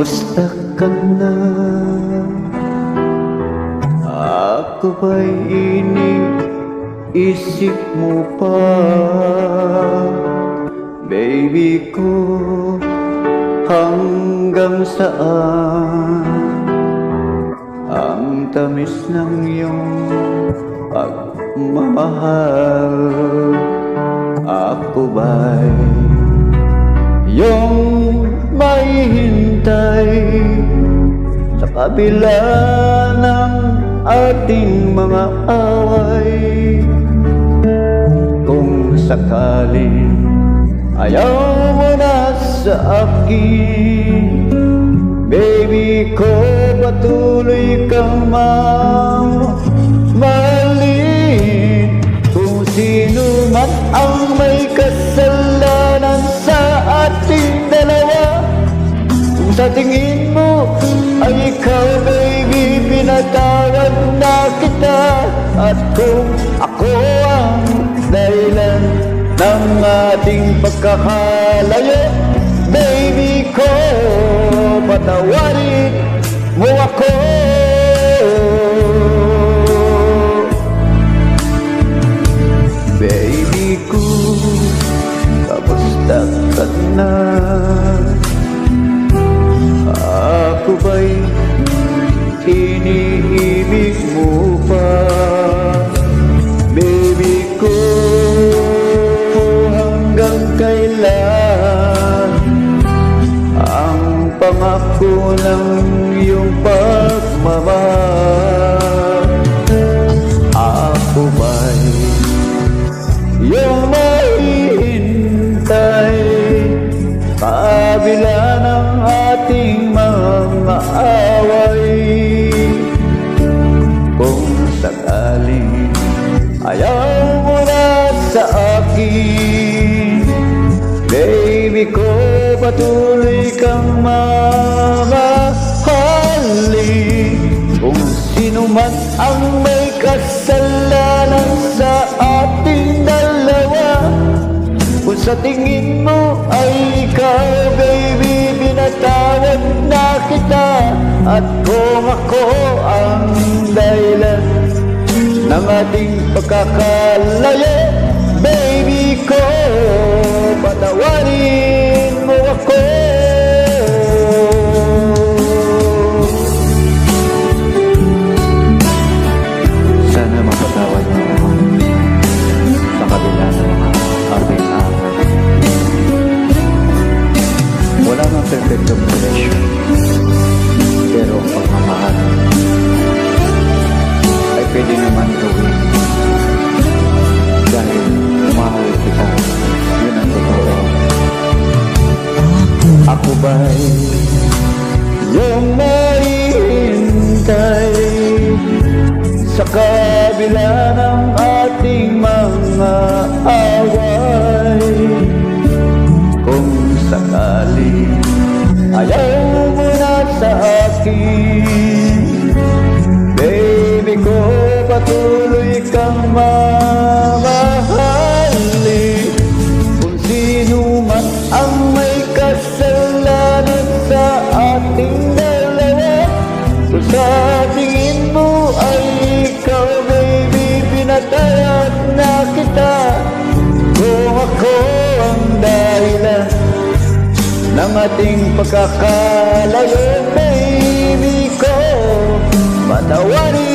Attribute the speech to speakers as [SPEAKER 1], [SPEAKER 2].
[SPEAKER 1] Kamusta ka na? Ako ba'y iniisip mo pa? Baby ko, hanggang saan ang tamis ng iyong pagmamahal? Ako ba'y iyong mahihintay sa kabila ng ating mga away? Kung sakaling ayaw mo na sa akin, baby ko, patuloy kang mamahalin. Kung sino man ang may kasalanan sa ating dalawa, kung sa tingin mo ay ikaw, baby, pinatawad na kita. At kung ako ang dahilan ng ating pagkakalayo, baby ko, patawarin mo ako. Baby ko, kamusta ka na? Ako ba'y iniibig mo pa? Baby ko, hanggang kailan ang pangako ng iyong pagmamahal? Ako ba'y iyong mahihintay kabila ng ating mga away? Kung sakaling ayaw mo na sa akin, baby ko, patuloy kang mamahalin. Kung sino man ang may kasalanan sa ating dalawa, kung sa tingin mo ay ikaw, baby, pinatawad na kita. At kung ako ang dahilan ng ating pagkakalayo, baby ko, patawarin mo ako. Sana mapatawad mo ako sa kabila ng mga ating away. Wala mang perfectong relasyon, pero ang pagmamahal ay pwede naman gawin dahil mahal kita. Yun ang totoo. Ako ba'y iyong mahihintay sa kabila ng ating mga away? Kung sakaling ayaw mo na sa akin, baby ko, patuloy kang mamahalin. Kung sino man ang may kasalanan sa ating dalawa, kung sa tingin mo ay ikaw, baby, pinatawad na kita. Kung ako ang dahilan ng ating pagkakalayo, baby ko, patawarin